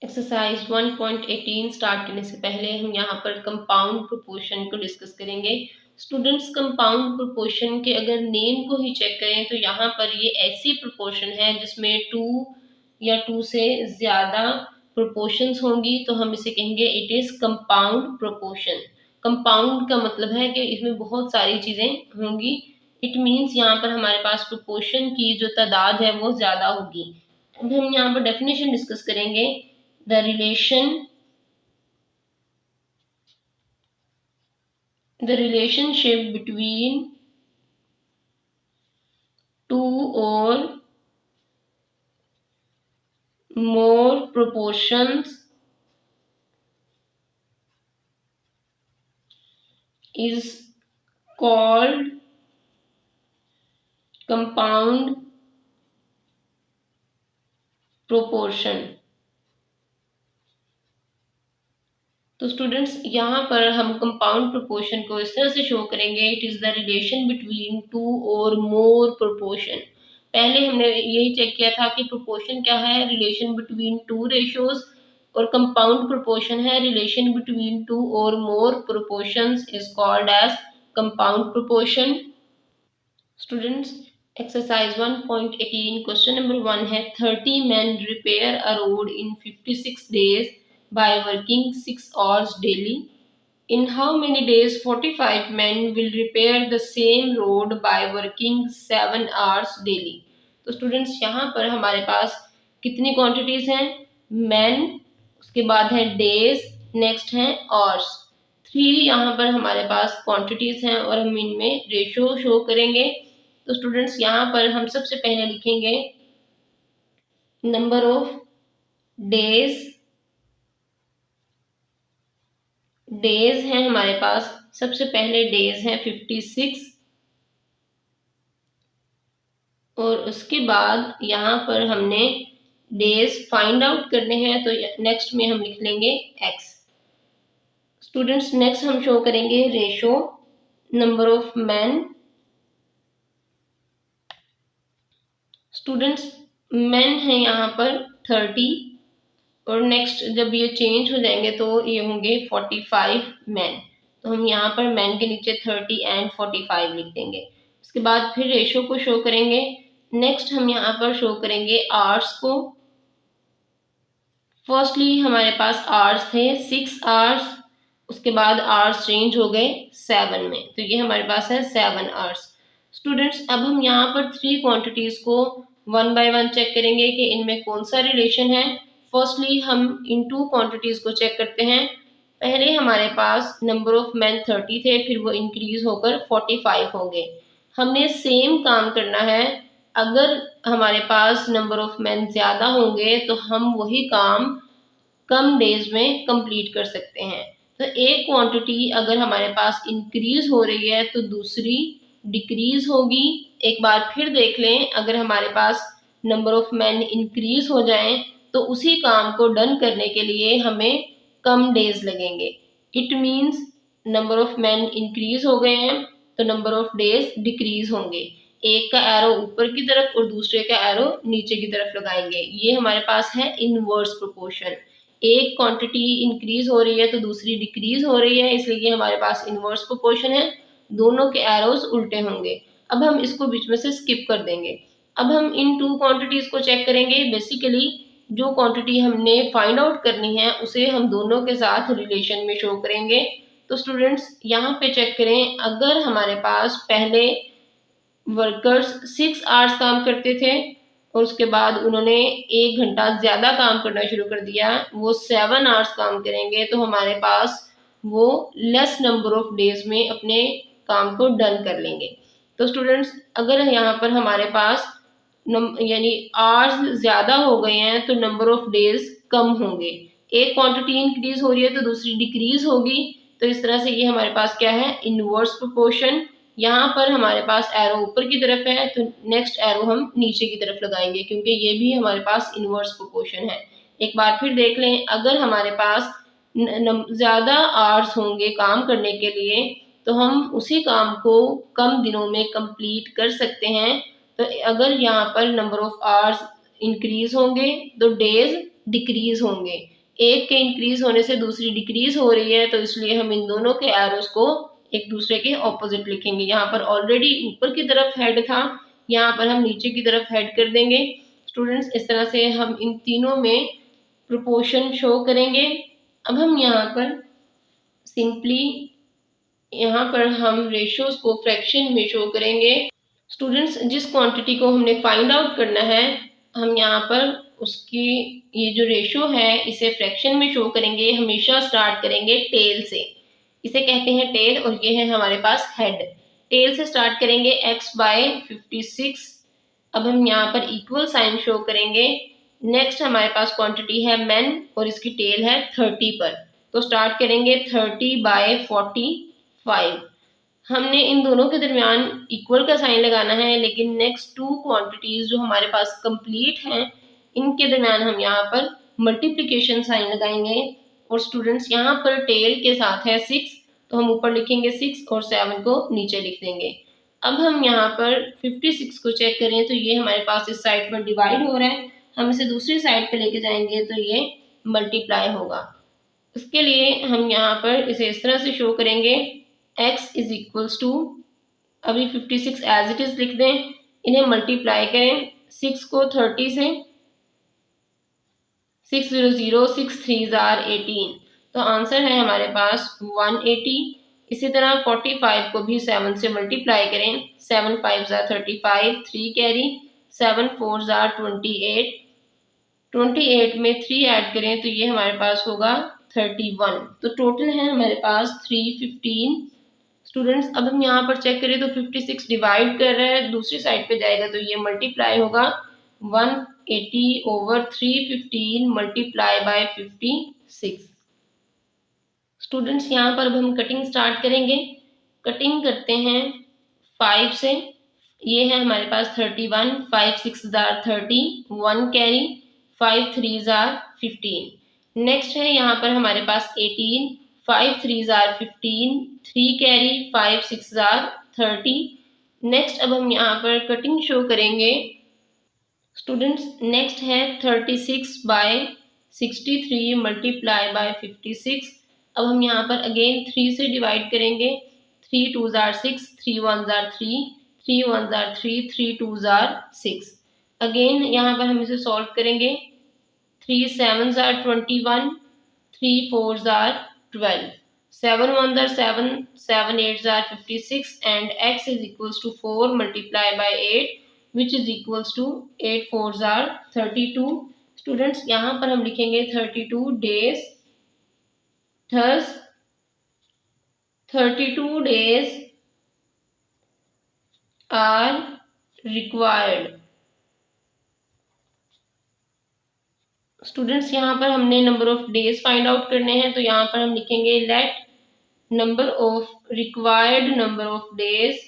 Exercise 1.18 start करने से पहले हम यहाँ पर कंपाउंड प्रोपोर्शन को डिस्कस करेंगे। स्टूडेंट्स, कंपाउंड प्रोपोर्शन के अगर नेम को ही चेक करें तो यहाँ पर ये ऐसी प्रोपोर्शन है जिसमें 2 या 2 से ज़्यादा प्रोपोर्शंस होंगी, तो हम इसे कहेंगे it is compound proportion. Compound का मतलब है कि इसमें बहुत सारी चीज़ें होंगी। इट मीन्स यहाँ पर हमारे पास प्रोपोर्शन की जो तादाद है वो ज़्यादा होगी। अब हम यहाँ पर डेफिनेशन डिस्कस करेंगे। The relationship between two or more proportions is called compound proportion। तो स्टूडेंट्स, यहाँ पर हम कंपाउंड प्रोपोर्शन को इस तरह से शो करेंगे, it is the relation between 2 और मोर प्रोपोर्शन। पहले हमने यही चेक किया था कि प्रोपोर्शन क्या है, रिलेशन बिटवीन 2 रेशियोज, और कंपाउंड प्रोपोर्शन है रिलेशन बिटवीन 2 और more proportions is called as compound proportion. Students, exercise 1.18 question number 1 है 30 men repair a road in 56 days by working 6 hours daily. In how many days 45 men will repair the same road by working 7 hours daily? तो students, यहाँ पर हमारे पास कितनी quantities हैं? men, उसके बाद है days, नेक्स्ट है hours। 3 यहाँ पर हमारे पास क्वांटिटीज हैं और हम इनमें रेशो शो करेंगे। तो स्टूडेंट्स, यहाँ पर हम सबसे पहले लिखेंगे नंबर ऑफ डेज। डेज हैं हमारे पास, सबसे पहले डेज हैं 56, और उसके बाद यहाँ पर हमने डेज फाइंड आउट करने हैं, तो नेक्स्ट में हम लिख लेंगे x। स्टूडेंट्स, नेक्स्ट हम शो करेंगे ratio number of man. Students, man है यहाँ पर 30, और नेक्स्ट जब ये चेंज हो जाएंगे तो ये होंगे 45 मैन। तो हम यहाँ पर मैन के नीचे 30 एंड 45 लिख देंगे। उसके बाद फिर रेशो को शो करेंगे। नेक्स्ट हम यहाँ पर शो करेंगे आवर्स को। फर्स्टली हमारे पास आवर्स थे 6 आवर्स, उसके बाद आवर्स चेंज हो गए 7 में, तो ये हमारे पास है 7 आवर्स। स्टूडेंट्स, अब हम यहाँ पर 3 क्वांटिटीज को 1 बाय 1 चेक करेंगे कि इनमें कौन सा रिलेशन है। फर्स्टली हम इन 2 क्वांटिटीज को चेक करते हैं। पहले हमारे पास नंबर ऑफ मैन 30 थे, फिर वो इंक्रीज होकर 45 हो गए। हमने सेम काम करना है। अगर हमारे पास नंबर ऑफ मैन ज़्यादा होंगे तो हम वही काम कम डेज में कंप्लीट कर सकते हैं। तो एक क्वांटिटी अगर हमारे पास इंक्रीज हो रही है तो दूसरी डिक्रीज होगी। एक बार फिर देख लें, अगर हमारे पास नंबर ऑफ मैन इंक्रीज हो जाएं तो उसी काम को डन करने के लिए हमें कम डेज लगेंगे। It means number of man increase हो गए हैं तो नंबर ऑफ डेज डिक्रीज होंगे। एक का एरो ऊपर की तरफ और दूसरे का एरो नीचे की तरफ लगाएंगे। ये हमारे पास है इनवर्स प्रोपोर्शन। एक क्वांटिटी इंक्रीज हो रही है तो दूसरी डिक्रीज हो रही है, इसलिए ये हमारे पास इनवर्स प्रोपोर्शन है। दोनों के एरोज उल्टे होंगे। अब हम इसको बीच में से स्किप कर देंगे। अब हम इन 2 क्वांटिटीज को चेक करेंगे। बेसिकली जो क्वांटिटी हमने फाइंड आउट करनी है उसे हम दोनों के साथ रिलेशन में शो करेंगे। तो स्टूडेंट्स, यहाँ पे चेक करें, अगर हमारे पास पहले वर्कर्स 6 आवर्स काम करते थे और उसके बाद उन्होंने 1 घंटा ज़्यादा काम करना शुरू कर दिया, वो 7 आवर्स काम करेंगे, तो हमारे पास वो लेस नंबर ऑफ डेज में अपने काम को डन कर लेंगे। तो स्टूडेंट्स, अगर यहाँ पर हमारे पास यानी आवर्स ज़्यादा हो गए हैं तो नंबर ऑफ डेज कम होंगे। एक क्वांटिटी इंक्रीज हो रही है तो दूसरी डिक्रीज होगी। तो इस तरह से ये हमारे पास क्या है, इनवर्स प्रोपोर्शन। यहाँ पर हमारे पास एरो ऊपर की तरफ है तो नेक्स्ट एरो हम नीचे की तरफ लगाएंगे, क्योंकि ये भी हमारे पास इनवर्स प्रोपोर्शन है। एक बार फिर देख लें, अगर हमारे पास ज़्यादा आवर्स होंगे काम करने के लिए तो हम उसी काम को कम दिनों में कंप्लीट कर सकते हैं। तो अगर यहाँ पर नंबर ऑफ आवर्स इंक्रीज होंगे तो डेज डिक्रीज होंगे। एक के इंक्रीज होने से दूसरी डिक्रीज हो रही है, तो इसलिए हम इन दोनों के एरोस को एक दूसरे के ऑपोजिट लिखेंगे। यहाँ पर ऑलरेडी ऊपर की तरफ हेड था, यहाँ पर हम नीचे की तरफ हेड कर देंगे। स्टूडेंट्स, इस तरह से हम इन तीनों में प्रोपोर्शन शो करेंगे। अब हम यहाँ पर सिंपली हम रेशियोज को फ्रैक्शन में शो करेंगे। स्टूडेंट्स, जिस क्वांटिटी को हमने फाइंड आउट करना है, हम यहाँ पर उसकी ये जो रेशियो है इसे फ्रैक्शन में शो करेंगे। हमेशा स्टार्ट करेंगे टेल से, इसे कहते हैं टेल, और ये है हमारे पास हेड। टेल से स्टार्ट करेंगे x/56। अब हम यहाँ पर इक्वल साइन शो करेंगे। नेक्स्ट हमारे पास क्वांटिटी है मेन और इसकी टेल है 30 पर, तो स्टार्ट करेंगे 30/45। हमने इन दोनों के दरमियान इक्वल का साइन लगाना है, लेकिन नेक्स्ट टू क्वांटिटीज जो हमारे पास कंप्लीट हैं इनके दरमियान हम यहाँ पर मल्टीप्लिकेशन साइन लगाएंगे। और स्टूडेंट्स, यहाँ पर टेल के साथ है 6, तो हम ऊपर लिखेंगे 6 और 7 को नीचे लिख देंगे। अब हम यहाँ पर 56 को चेक करें तो ये हमारे पास इस साइड पर डिवाइड हो रहा है, हम इसे दूसरी साइड पर लेके जाएंगे तो ये मल्टीप्लाई होगा। उसके लिए हम यहाँ पर इसे इस तरह से शो करेंगे x इज इक्वल्स टू, अभी 56 एज इट इज लिख दें, इन्हें मल्टीप्लाई करें 6 को 30 से, 600 6 3 आर 18, तो आंसर है हमारे पास 180। इसी तरह 45 को भी 7 से मल्टीप्लाई करें, 7 5 35, 3 कैरी, 7 4 28, 28 में 3 ऐड करें तो ये हमारे पास होगा 31, तो टोटल है हमारे पास 315। स्टूडेंट्स, अब हम यहाँ पर चेक करें तो 56 डिवाइड कर रहा है, दूसरी साइड पे जाएगा तो ये मल्टीप्लाई होगा 180/315 मल्टीप्लाई बाय 56। स्टूडेंट्स, यहाँ पर अब हम कटिंग स्टार्ट करेंगे। कटिंग करते हैं 5 से, ये है हमारे पास 31, 5 6 30, 1 कैरी, 5 3 15। नेक्स्ट है यहाँ पर हमारे पास 18, 5 3 15, 3 कैरी, 5 6 30। नेक्स्ट अब हम यहाँ पर कटिंग शो करेंगे। स्टूडेंट्स, नेक्स्ट है 36/63 मल्टीप्लाई बाय 56। अब हम यहाँ पर अगेन 3 से डिवाइड करेंगे, 3 2 6, 3 1 3, 3 1 3, 3 2 6। अगेन यहाँ पर हम इसे सॉल्व करेंगे, 3 7 21, 3 4 12, 7 1 7, 7 8 56, and x is equals to 4 multiplied by 8, which is equals to 8 4 32। Students, यहाँ पर हम लिखेंगे 32 days, thus 32 days are required। Students, यहाँ पर हमने number of days find out करने हैं, तो यहाँ पर हम लिखेंगे let number of required number of days,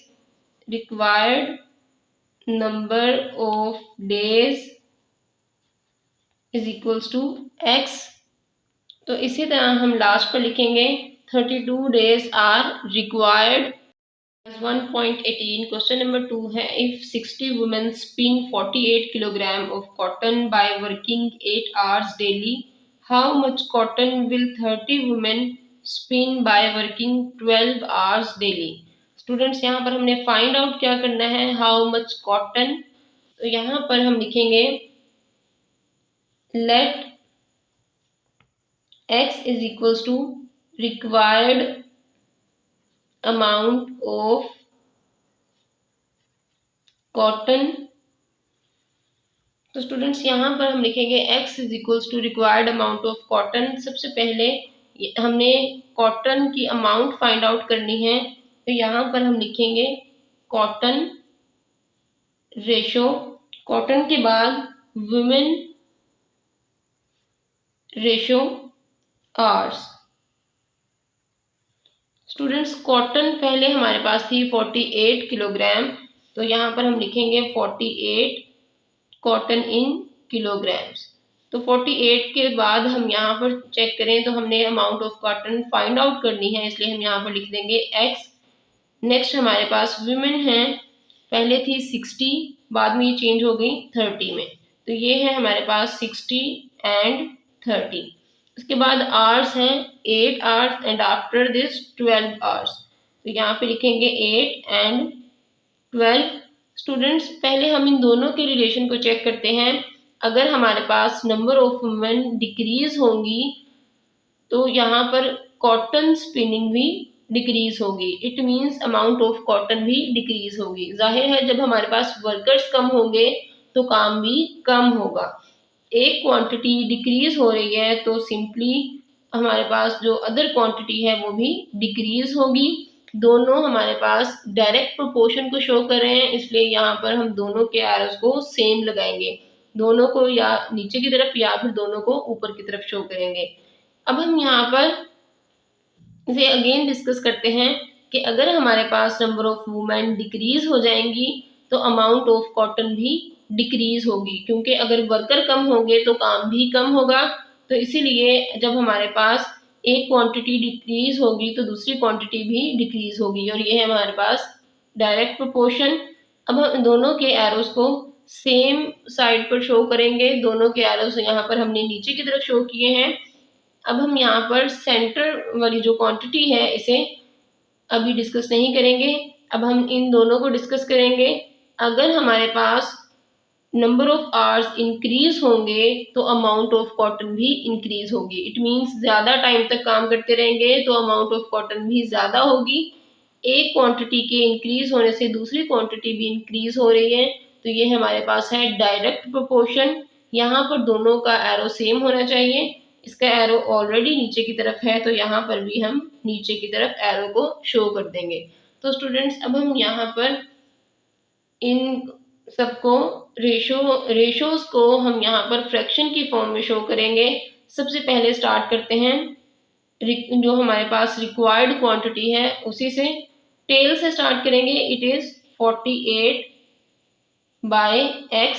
required number of days is equals to x। तो इसी तरह हम लास्ट पर लिखेंगे 32 days are required. 1.18 question number 2 है, if 60 women spin 48 kilogram of cotton by working 8 hours daily, how much cotton will 30 women spin by working 12 hours daily. Students, यहाँ पर हमने फाइंड आउट क्या करना है, हाउ मच कॉटन, तो यहाँ पर हम लिखेंगे let x is equals to required amount of cotton। तो स्टूडेंट्स, यहाँ पर हम लिखेंगे x is equals to required amount of cotton. सबसे पहले हमने कॉटन की अमाउंट फाइंड आउट करनी है, तो यहाँ पर हम लिखेंगे कॉटन रेशो, कॉटन के बाद women ratio hours. Students, cotton पहले हमारे पास थी 48 किलोग्राम, तो यहाँ पर हम लिखेंगे 48 कॉटन इन किलोग्राम्स। तो 48 के बाद हम यहाँ पर चेक करें तो हमने amount of cotton find out करनी है, इसलिए हम यहाँ पर लिख देंगे x। नेक्स्ट हमारे पास वुमेन है, पहले थी 60, बाद में ये चेंज हो गई 30 में, तो ये है हमारे पास 60 एंड 30। उसके बाद आवर्स हैं 8 hours and after this 12 hours. तो यहाँ पे लिखेंगे 8 एंड 12। स्टूडेंट्स पहले हम इन दोनों के रिलेशन को चेक करते हैं। अगर हमारे पास नंबर ऑफ वुमेन डिक्रीज होंगी तो यहाँ पर कॉटन स्पिनिंग भी डिक्रीज होगी। It means amount of cotton भी डिक्रीज होगी। जाहिर है जब हमारे पास वर्कर्स कम होंगे तो काम भी कम होगा। एक क्वांटिटी डिक्रीज हो रही है तो सिंपली हमारे पास जो अदर क्वांटिटी है वो भी डिक्रीज होगी। दोनों हमारे पास डायरेक्ट प्रोपोर्शन को शो कर रहे हैं, इसलिए यहाँ पर हम दोनों के एरोस को सेम लगाएंगे। दोनों को या नीचे की तरफ या फिर दोनों को ऊपर की तरफ शो करेंगे। अब हम यहाँ पर इसे अगेन डिस्कस करते हैं कि अगर हमारे पास नंबर ऑफ वुमेन डिक्रीज हो जाएंगी तो अमाउंट ऑफ कॉटन भी डिक्रीज होगी, क्योंकि अगर वर्कर कम होंगे तो काम भी कम होगा। तो इसीलिए जब हमारे पास एक क्वांटिटी डिक्रीज होगी तो दूसरी क्वांटिटी भी डिक्रीज होगी, और ये है हमारे पास डायरेक्ट प्रोपोर्शन। अब हम दोनों के एरोस को सेम साइड पर शो करेंगे। दोनों के एरोस यहाँ पर हमने नीचे की तरफ शो किए हैं। अब हम यहाँ पर सेंटर वाली जो क्वांटिटी है इसे अभी डिस्कस नहीं करेंगे, अब हम इन दोनों को डिस्कस करेंगे। अगर हमारे पास नंबर ऑफ आवर्स इंक्रीज होंगे तो अमाउंट ऑफ कॉटन भी इंक्रीज होगी। इट मीन्स ज़्यादा टाइम तक काम करते रहेंगे तो अमाउंट ऑफ कॉटन भी ज़्यादा होगी। एक क्वांटिटी के इंक्रीज होने से दूसरी क्वांटिटी भी इंक्रीज हो रही है, तो ये हमारे पास है डायरेक्ट प्रोपोर्शन। यहाँ पर दोनों का एरो सेम होना चाहिए। इसका एरो ऑलरेडी नीचे की तरफ है तो यहाँ पर भी हम नीचे की तरफ एरो को शो कर देंगे। तो स्टूडेंट्स अब हम यहाँ पर इन सबको रेशोज को हम यहाँ पर फ्रैक्शन की फॉर्म में शो करेंगे। सबसे पहले स्टार्ट करते हैं जो हमारे पास रिक्वायर्ड क्वांटिटी है उसी से, टेल से स्टार्ट करेंगे। इट इज 48 बाय x,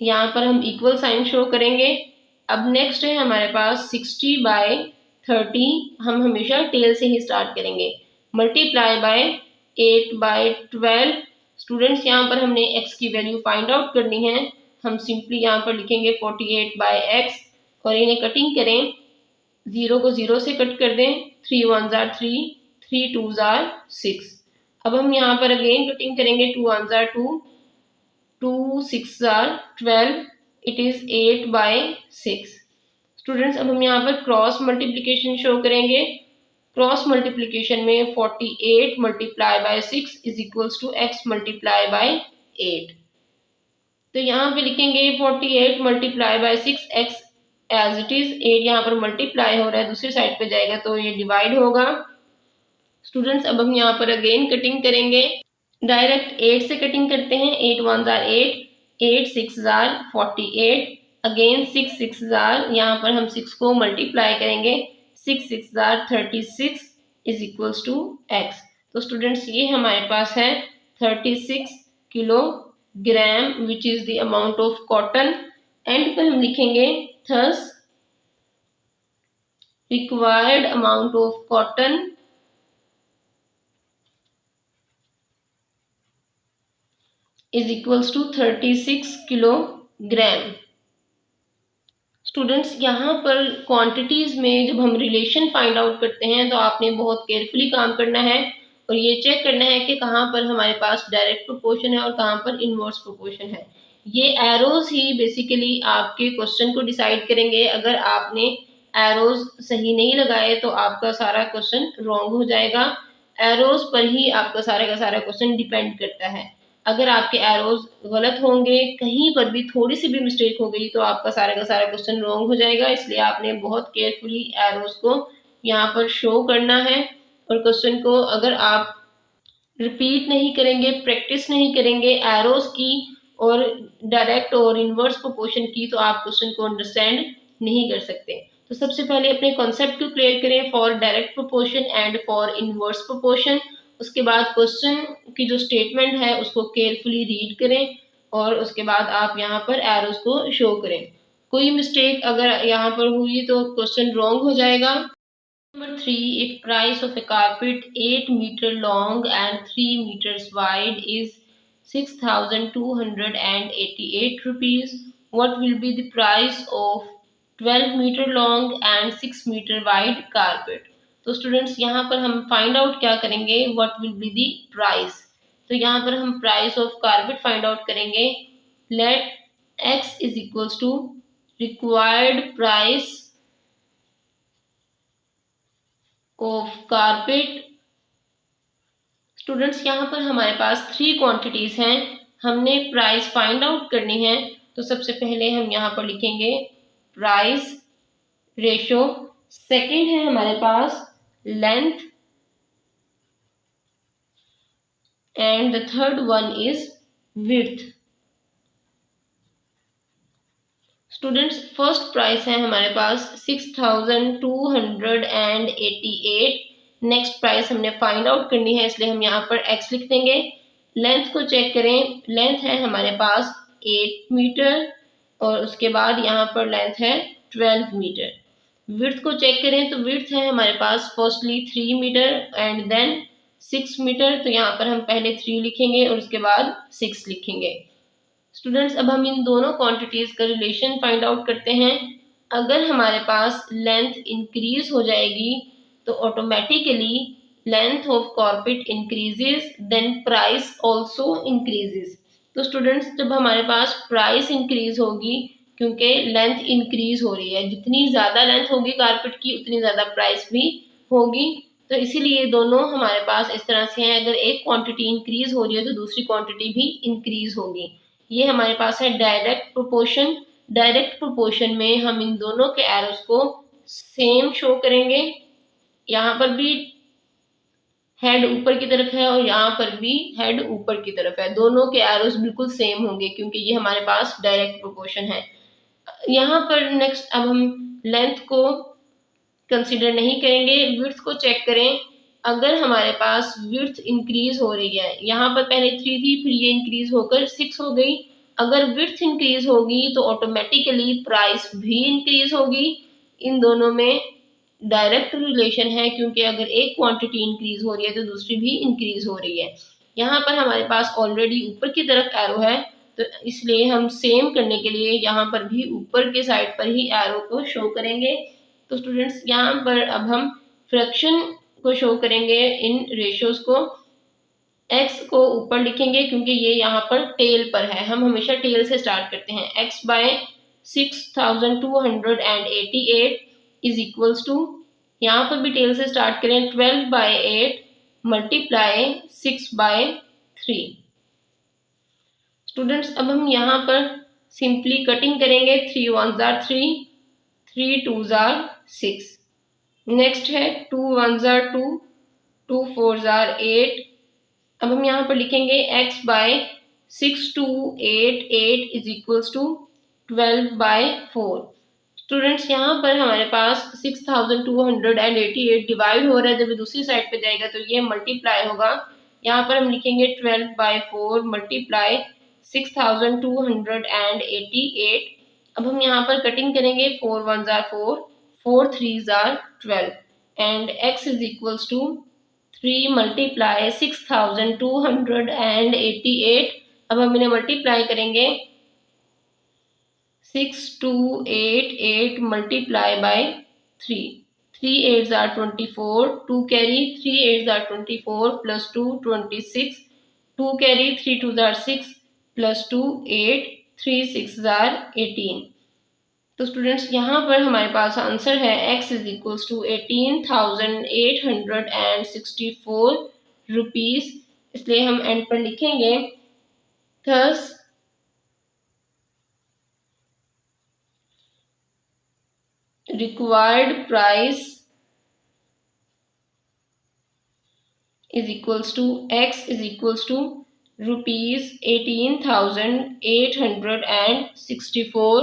यहाँ पर हम इक्वल साइन शो करेंगे। अब नेक्स्ट है हमारे पास 60 बाय 30, हम हमेशा टेल से ही स्टार्ट करेंगे। Multiply by 8 by 12। स्टूडेंट्स यहाँ पर हमने x की वैल्यू फाइंड आउट करनी है। हम सिंपली यहाँ पर लिखेंगे 48 बाय x और इन्हें कटिंग करें। 0 को 0 से कट कर दें। 3 1s are 3, 3 2s are 6। अब हम यहाँ पर अगेन कटिंग करेंगे। 2 1s are 2, 2 6s are 12। It is 8 by 6। Students अब हम यहाँ पर क्रॉस मल्टीप्लिकेशन शो करेंगे। क्रॉस मल्टीप्लिकेशन में 48 multiply by 6 is equals to x multiply by 8। तो यहाँ पे लिखेंगे 48 multiply by 6 x as it is. 8 यहाँ पर मल्टीप्लाई हो रहा है, दूसरी साइड पे जाएगा तो ये डिवाइड होगा। स्टूडेंट्स अब हम यहाँ पर अगेन कटिंग करेंगे। डायरेक्ट 8 से कटिंग करते हैं। 8 1s are 8, 8 6s are 48, again 6 6s are, यहाँ पर हम 6 को मल्टीप्लाई करेंगे। 6 6s are 36 is equals to x। तो स्टूडेंट्स ये हमारे पास है 36 kilogram which is the amount of cotton. End पर हम लिखेंगे thus required amount of cotton is equals to 36 kilogram. Students यहाँ पर क्वांटिटीज में जब हम रिलेशन फाइंड आउट करते हैं तो आपने बहुत केयरफुली काम करना है और ये चेक करना है कि कहाँ पर हमारे पास डायरेक्ट प्रोपोर्शन है और कहाँ पर इनवर्स प्रोपोर्शन है। ये एरोज ही बेसिकली आपके क्वेश्चन को डिसाइड करेंगे। अगर आपने एरोज सही नहीं लगाए तो आपका सारा क्वेश्चन रॉन्ग हो जाएगा। एरोज पर ही आपका सारा का सारा क्वेश्चन डिपेंड करता है। अगर आपके एरोज गलत होंगे, कहीं पर भी थोड़ी सी भी मिस्टेक हो गई तो आपका सारा का सारा क्वेश्चन रॉन्ग हो जाएगा। इसलिए आपने बहुत केयरफुली एरोज को यहाँ पर शो करना है और क्वेश्चन को अगर आप रिपीट नहीं करेंगे, प्रैक्टिस नहीं करेंगे एरोज की और डायरेक्ट और इनवर्स प्रोपोर्शन की, तो आप क्वेश्चन को अंडरस्टैंड नहीं कर सकते। तो सबसे पहले अपने कॉन्सेप्ट को क्लियर करें for direct proportion and for inverse proportion. उसके बाद क्वेश्चन की जो स्टेटमेंट है उसको केयरफुली रीड करें और उसके बाद आप यहाँ पर एरोज को शो करें। कोई मिस्टेक अगर यहाँ पर हुई तो क्वेश्चन रॉन्ग हो जाएगा। Number 3, if price of a carpet 8 meter long and 3 meters wide is 6,288 rupees, what will be the price of 12 meter long and 6 meter wide carpet. तो स्टूडेंट्स यहाँ पर हम फाइंड आउट क्या करेंगे, what will be the price. तो यहाँ पर हम price of carpet find out करेंगे। Let x is equals to required price of carpet. Students यहाँ पर हमारे पास 3 क्वांटिटीज हैं, हमने प्राइस फाइंड आउट करनी है। तो सबसे पहले हम यहाँ पर लिखेंगे प्राइस रेशो, सेकंड है हमारे पास length, and the third one is width. Students first price है हमारे पास 6288। नेक्स्ट प्राइस हमने फाइंड आउट करनी है, इसलिए हम यहाँ पर x लिख देंगे। लेंथ को चेक करें, लेंथ है हमारे पास 8 मीटर और उसके बाद यहाँ पर लेंथ है 12 मीटर। विड्थ को चेक करें तो विड्थ है हमारे पास firstly 3 meter and then 6 meter. तो यहाँ पर हम पहले 3 लिखेंगे और उसके बाद 6 लिखेंगे। स्टूडेंट्स अब हम इन दोनों क्वांटिटीज का रिलेशन फाइंड आउट करते हैं। अगर हमारे पास लेंथ इंक्रीज हो जाएगी तो automatically length of carpet increases, then price also increases. तो स्टूडेंट्स जब हमारे पास प्राइस इंक्रीज होगी, क्योंकि लेंथ इंक्रीज हो रही है, जितनी ज़्यादा लेंथ होगी कारपेट की उतनी ज़्यादा प्राइस भी होगी। तो इसीलिए दोनों हमारे पास इस तरह से हैं, अगर एक क्वांटिटी इंक्रीज हो रही है तो दूसरी क्वांटिटी भी इंक्रीज होगी। ये हमारे पास है डायरेक्ट प्रोपोर्शन। डायरेक्ट प्रोपोर्शन में हम इन दोनों के एरोस को सेम शो करेंगे। यहाँ पर भी हेड ऊपर की तरफ है और यहाँ पर भी हेड ऊपर की तरफ है, दोनों के एरोस बिल्कुल सेम होंगे क्योंकि ये हमारे पास डायरेक्ट प्रोपोर्शन है। यहाँ पर नेक्स्ट अब हम लेंथ को कंसीडर नहीं करेंगे, विड्थ को चेक करें। अगर हमारे पास विड्थ इंक्रीज हो रही है, यहाँ पर पहले 3 थी फिर ये इंक्रीज होकर 6 हो गई, अगर विड्थ इंक्रीज होगी तो ऑटोमेटिकली प्राइस भी इंक्रीज होगी। इन दोनों में डायरेक्ट रिलेशन है, क्योंकि अगर एक क्वांटिटी इंक्रीज हो रही है तो दूसरी भी इंक्रीज हो रही है। यहाँ पर हमारे पास ऑलरेडी ऊपर की तरफ एरो है, तो इसलिए हम सेम करने के लिए यहाँ पर भी ऊपर के साइड पर ही एरो को शो करेंगे। तो स्टूडेंट्स यहाँ पर अब हम फ्रैक्शन को शो करेंगे इन रेशियोज को। x को ऊपर लिखेंगे क्योंकि ये यहाँ पर टेल पर है, हम हमेशा टेल से स्टार्ट करते हैं। x by 6288 is equals to, यहाँ पर भी टेल से स्टार्ट करें, 12 बाय 8 मल्टीप्लाई 6 बाय 3। स्टूडेंट्स अब हम यहाँ पर सिंपली कटिंग करेंगे, 3 1s are 3, 3 2s are 6। Next है 2 1s are 2, 2 4s are 8। अब हम यहाँ पर लिखेंगे x by 6288 is equals to 12 by 4। Students यहाँ पर हमारे पास 6288 डिवाइड हो रहा है, जब दूसरी साइड पे जाएगा तो ये मल्टीप्लाई होगा। यहाँ पर हम लिखेंगे 12 बाय 4 मल्टीप्लाई 6288। अब हम यहाँ पर कटिंग करेंगे, 4 1s are 4, 4 3s are 12 and x is equals to 3 multiply 6288। अब हम इन्हें मल्टीप्लाई करेंगे, 6288 multiply by 3, 3 8s are 24, 2 carry 3 8s are 24 plus 2 26, 2 carry 3 2s are 6 plus 2 8, 3 6s are 18। तो स्टूडेंट्स यहाँ पर हमारे पास आंसर है x is equals to 18,864 rupees, इसलिए हम एंड पर लिखेंगे thus required price is equals to x is equals to rupees 18,864